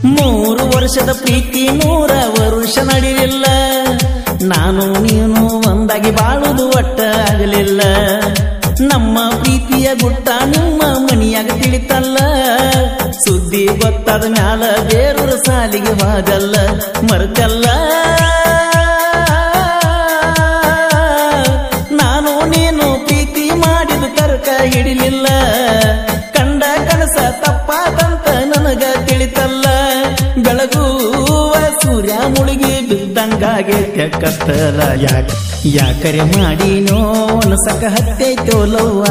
3 ವರ್ಷದ ಪ್ರೀತಿ 100 ವರುಷ ನಡೆಯಲಿಲ್ಲ. ನಾನು ನೀನು ಒಂದಾಗಿ ಬಾಳುವುದು ಒಟ್ಟ ಆಗಲಿಲ್ಲ. ನಮ್ಮ ಪ್ರೀತಿಯ ಗುಟ್ಟ ನಿಮ್ಮ ಮನಿಯಾಗ ತಿಳಿತಲ್ಲ. ಸುದ್ದಿ ಗೊತ್ತಾದ ಮ್ಯಾಲ ಬೇರೂರ ಸಾಲಿಗೆ ಹೋದಲ್ಲ. ಮರ್ತಲ್ಲ ನಾನು ನೀನು ಪ್ರೀತಿ ಮಾಡಿದ ತರ್ಕ ಹಿಡಿಲಿಲ್ಲ. ಕಂಡ ಕನಸ ತಪ್ಪಾದಂತ ನನಗ ತಿಳಿತಲ್ಲ. ಬೆಳಗುವ ಸೂರ್ಯ ಮುಳುಗಿ ಬಿದ್ದಂಗಾಗೆ ಕತ್ತಲ. ಯಾಕರೆ ಮಾಡಿನೋ ಅನಸಕ ಹತ್ತೈತೋ ಲವ್ವ.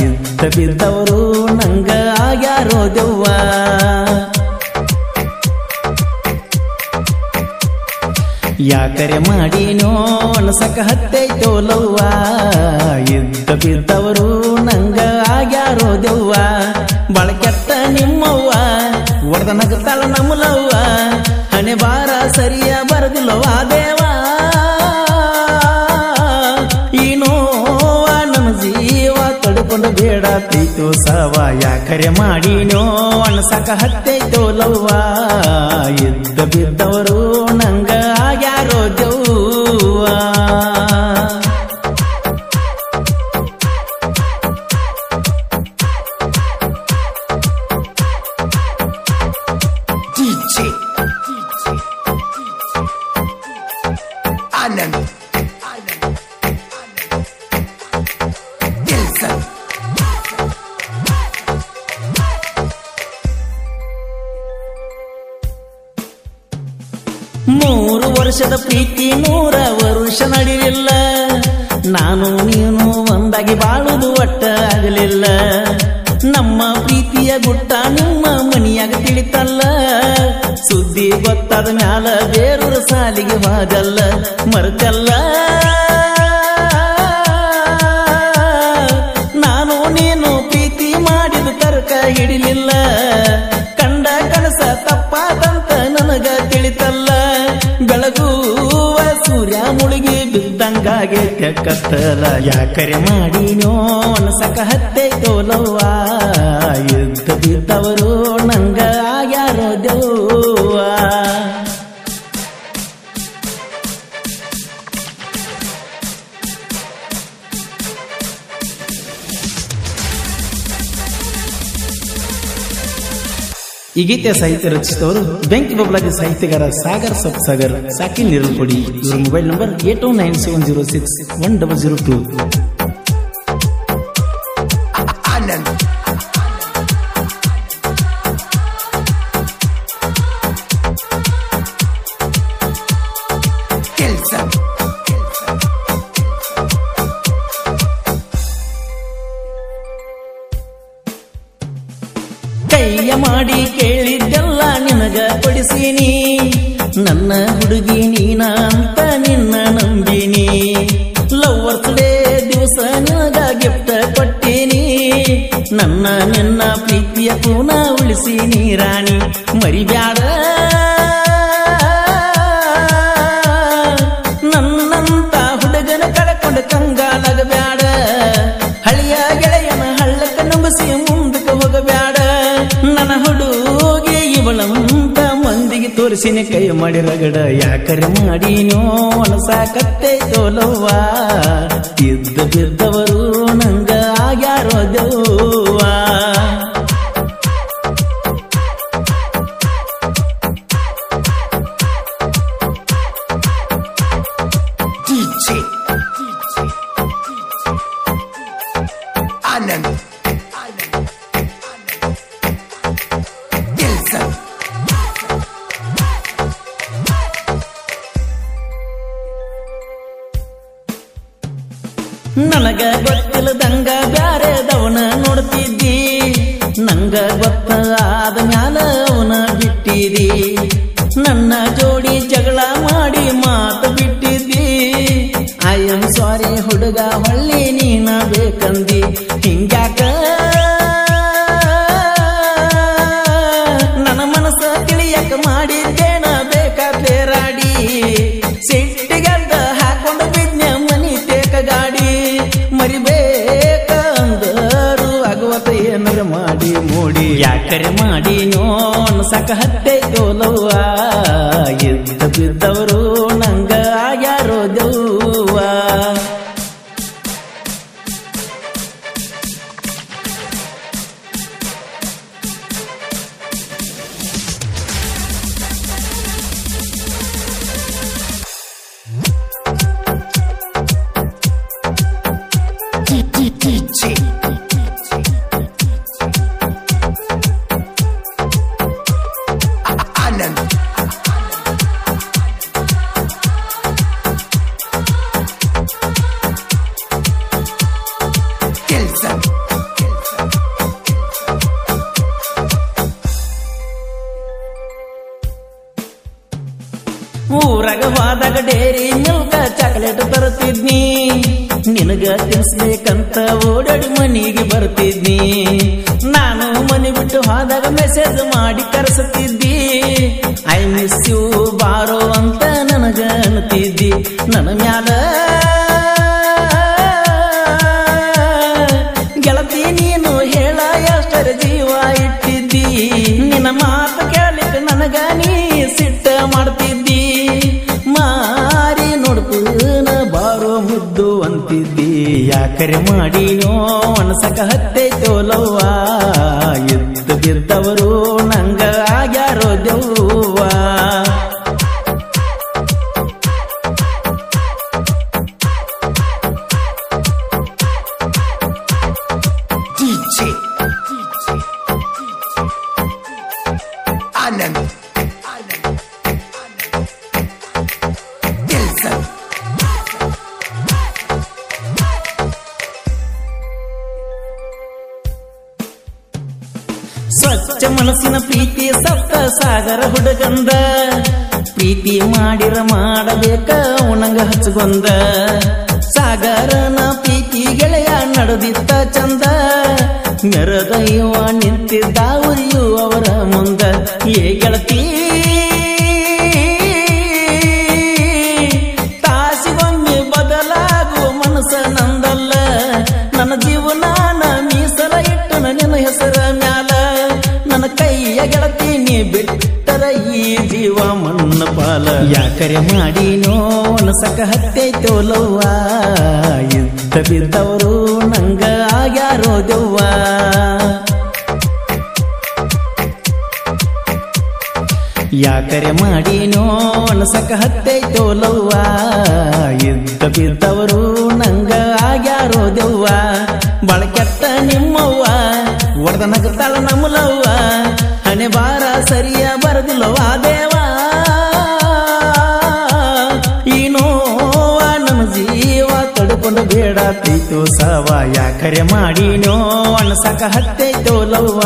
ಇದ್ದ ಬಿದ್ದವರು ನಂಗ ಆಗ್ಯಾರೋ ದೆವ್ವ. ಯಾಕರೆ ಮಾಡಿನೋ ಅನಸಕ ಹತ್ತೈತೋ ಲವ್ವ. ಇದ್ದ ಬಿದ್ದವರು ನಂಗ ಆಗ್ಯಾರೋ ದೆವ್ವ. ಬಳಕೆಟ್ಟ ನಿಮ್ಮವ್ವ ಒಡೆದ ನಗತಾಳ ನಮ್ಮಲವ್ವ. ಹಣೆ ಬಾರ ಸರಿಯ ಬರದಿಲ್ಲವ ದೇವ. ಈ ನೋವ ನನ್ನ ಜೀವ ತಡ್ಕೊಂಡು ಬೇಡ ತೈತೋ ಸಾವ. ಯಾಕರೆ ಮಾಡಿನೋ ಅನಸಕ ಹತ್ತೈತೋ ಲವ್ವ. ಇದ್ದ ಬಿದ್ದವರು ನಂಗ ಆಗ್ಯಾರೋ ದೆವ್ವ. Anand Dilson 3 ವರ್ಷದ ಪ್ರೀತಿ 100 ವರುಷ ನಡೆಯಲಿಲ್ಲ. ನಾನು ನೀನು ಒಂದಾಗಿ ಬಾಳುವುದು ಒಟ್ಟ ಆಗಲಿಲ್ಲ. ನಮ್ಮ ಪ್ರೀತಿಯ ಗುಟ್ಟ ನಿಮ್ಮ ಮನಿಯಾಗ ತಿಳಿತಲ್ಲ. ಸುದ್ದಿ ಗೊತ್ತಾದ ಮ್ಯಾಲ ಬೇರೂರ ಸಾಲಿಗೆ ಹೋದಲ್ಲ. ಮರ್ತಲ್ಲ ನಾನು ನೀನು ಪ್ರೀತಿ ಮಾಡಿದ ತರ್ಕ ಹಿಡಿಲಿಲ್ಲ. ಕಂಡ ಕನಸ ತಪ್ಪಾದಂತ ನನಗ ತಿಳಿತಲ್ಲ. ಬೆಳಗುವ ಸೂರ್ಯ ಮುಳುಗಿ ಬಿದ್ದಂಗಾಗೆ ಕತ್ತಲ. ಯಾಕರೆ ಮಾಡಿನೋ ಅನಸಕ ಹತ್ತೈತೋ ಲವ್ವ. ಇದ್ದ ಬಿದ್ದವರು ನಂಗ ಆಗ್ಯಾರೋ ದೆವ್ವ. ಈ ಗೀತೆಯ ಸಾಹಿತ್ಯ ರಚಿಸಿದವರು ಬೆಂಕಿ ಬಬ್ಲಾದಿ ಸಾಹಿತ್ಯಗಾರ ಸಾಗರ್ ಸಬ್ಸಾಗರ್ ಸಾಕಿ ನಿರಲ್ಕೊಡಿ. ಇವರ ಮೊಬೈಲ್ ನಂಬರ್ 8297061002. Anand Dilson ಕೈಯ ಮಾಡಿ ಕೇಳಿದ್ದೆಲ್ಲ ನಿನಗ ಕೊಡಿಸೀನಿ. ನನ್ನ ಹುಡುಗಿ ನೀನ ಅಂತ ನಿನ್ನ ನಂಬಿನಿ. ಲವ್ವರ್ಸ್ ಡೇ ದಿವಸ ನಿನಗ ಗಿಫ್ಟ್ ಕೊಟ್ಟೀನಿ. ನನ್ನ ನಿನ್ನ ಪ್ರೀತಿಯ ಪೂನ ಉಳಿಸೀನಿ ರಾಣಿ. ಮರಿಬ್ಯಾಡ ನನ್ನಂತ ಹುಡುಗನ ಕಳ್ಕೊಂಡು ಕಂಗಾಲಾಗಬ್ಯಾಡ. ಹಳಿಯ ಗೆಳೆಯನ ಹಳ್ಳಕ್ಕ ನುಂಗಿಸಿ ಮುಂದಕ್ಕೆ ಹೋಗಬ್ಯಾಡ. ನನ್ನ ಹುಡುಗಿ ಇವಳಂತ ಮಂದಿಗೆ ತೋರಿಸಿನ ಕೈ ಮಾಡಿ ರಗಡ. ಯಾಕರೆ ಮಾಡಿನೋ ಅನಸಾಕತ್ತೈತೋ ಲವ್ವ. ಇದ್ದ ಬಿದ್ದವರು ನಂಗ ಆಗ್ಯಾರೋ ದೆವ್ವ. DJ Anand Dilson ನನಗ ಗೊತ್ತಿಲ್ಲದಂಗ ಬ್ಯಾರೆದವನ ನೋಡ್ತಿದ್ದಿ. ನಂಗ ಗೊತ್ತಾದ ಮ್ಯಾಲ ಅವನ ಬಿಟ್ಟಿದಿ. ನನ್ನ ಜೋಡಿ ಜಗಳ ಮಾಡಿ ಮಾತು ಬಿಟ್ಟಿದ್ದಿ. ಐ ಆಮ್ ಸಾರಿ ಹುಡುಗ ಹೊಳ್ಳಿ ನೀನ ಬೇಕಂದಿ. ಹಿಂಗ್ಯಾಕ ನನ್ನ ಮನಸ್ಸ ತಿಳಿಯಕ ಮಾಡಿದ್ದೇನ ಬೇಕಾ ಬೇರಾಡಿ. ಸಿಟ್ಟಿಗಡ್ಡ ಹಾಕೊಂಡು ಬಿದ್ನೆ ಮನಿ ತೇಕ ಗಾಡಿ. ಮರಿಬೇಕ ಅಂದರು ಆಗುವತ್ತ ಏನಾರ ಮಾಡಿ ಮೂಡಿ. ಯಾಕರೆ ಮಾಡಿನೋ ಅಣಸಕ ಹತ್ತೈತೋಲವ್ವ ಎದ್ದ ಬಿದ್ದವರು ನಂಗ ಆಗ್ಯಾರೋ ದೆವ್ವ DJ Anand Kelson ಊರಾಗ ಹೋದಾಗ ಡೇರಿ ಮಿಲ್ಕ ಚಾಕ್ಲೇಟ್ ತರುತ್ತಿದ್ನಿ ನಿನಗ ತಿನ್ಸ್ಬೇಕಂತ ಓಡಾಡಿ ಮನಿಗೆ ಬರ್ತಿದ್ನಿ ನಾನು ಮನೆ ಬಿಟ್ಟು ಹೋದಾಗ ಮೆಸೇಜ್ ಮಾಡಿ ಕರೆಸುತ್ತಿದ್ದಿ ಐ ಮಿಸ್ ಯು ಬಾರೋ ಅಂತ ನನಗ ಅನ್ತಿದ್ದಿ ನನ್ನ ಮ್ಯಾಲ ಗೆಳತಿ ನೀನು ಹೇಳ ಎಷ್ಟರ ಜೀವ ಇಟ್ಟಿದ್ದಿ ನಿನ್ನ ಮಾತು ಕೇಳಿಕ ನನಗ ನೀ ಸಿಟ್ಟ ಮಾಡ್ತಿದ್ದಿ ಮಾರಿ ನೋಡ್ತನ ಬಾರೋ ಮುದ್ದು ಅಂತಿದ್ದಿ ಯಾಕರೆ ಮಾಡಿನೋ ಅಣಸಕ ಹತ್ತೈತೋಲವ್ವ ಎದ್ದ ಬಿದ್ದವರು ನಂಗ ಆಗ್ಯಾರೋ ದೆವ್ವ DJ Anand Kelson ಸ್ವಚ್ಛ ಮನಸ್ಸಿನ ಪ್ರೀತಿ ಸಪ್ತ ಸಾಗರ ಹುಡುಗಂದ ಪ್ರೀತಿ ಮಾಡಿರ ಮಾಡಬೇಕ ಉಣಂಗ ಹಚ್ಚಗೊಂದ ಸಾಗರನ ಪ್ರೀತಿ ಗೆಳೆಯ ನಡೆದಿತ್ತ ಚಂದ ಮೆರದ ಇವ ನಿಂತಿದ್ದ ಉರಿಯು ಅವರ ಮುಂದ ಏ ಗೆಳತಿ ತಾಸಿಗೊಮ್ಮೆ ಬದಲಾಗುವ ಮನಸ್ಸ ನಂದಲ್ಲ ನನ್ನ ಜೀವನಾನ ಮೀಸಲ ಇಟ್ಟು ನಿನ್ನ ಹೆಸರ ಮ್ಯಾಲ ನನ್ನ ಕೈಯ ಗೆಳತಿ ನೀ ಬಿಟ್ಟರ ಈ ಜೀವ ಮಣ್ಣ ಪಾಲ ಯಾಕರೆ ಮಾಡಿನೋ ಅಣಸಕ ಹತ್ತೈತೋಲವ್ವ ಎದ್ದ ಬಿದ್ದವರು ನಂಗ ಆಗ್ಯಾರೋ ದೆವ್ವ ಯಾಕರೆ ಮಾಡಿನೋ ಅಣಸಕ ಹತ್ತೈತೋಲವ್ವ ಎದ್ದ ಬಿದ್ದವರು ನಂಗ ಆಗ್ಯಾರೋ ದೆವ್ವ ಬಳಕೆಟ್ಟ ನಿಮ್ಮವ್ವ ಒಡೆದ ನಗತಾಳ ನಮ್ಮಲವ್ವ ಹಣೆ ಬಾರ ಸರಿಯ ಬರದಿಲ್ಲವ ದೇವ ಈ ನೋವ ನನ್ನ ಜೀವ ತಡ್ಕೊಂಡು ಬೇಡ ಪ್ರೀತು ಸವ ಯಾಕರೆ ಮಾಡಿನೋ ಅಣಸಕ ಹತ್ತೈತೋಲವ್ವ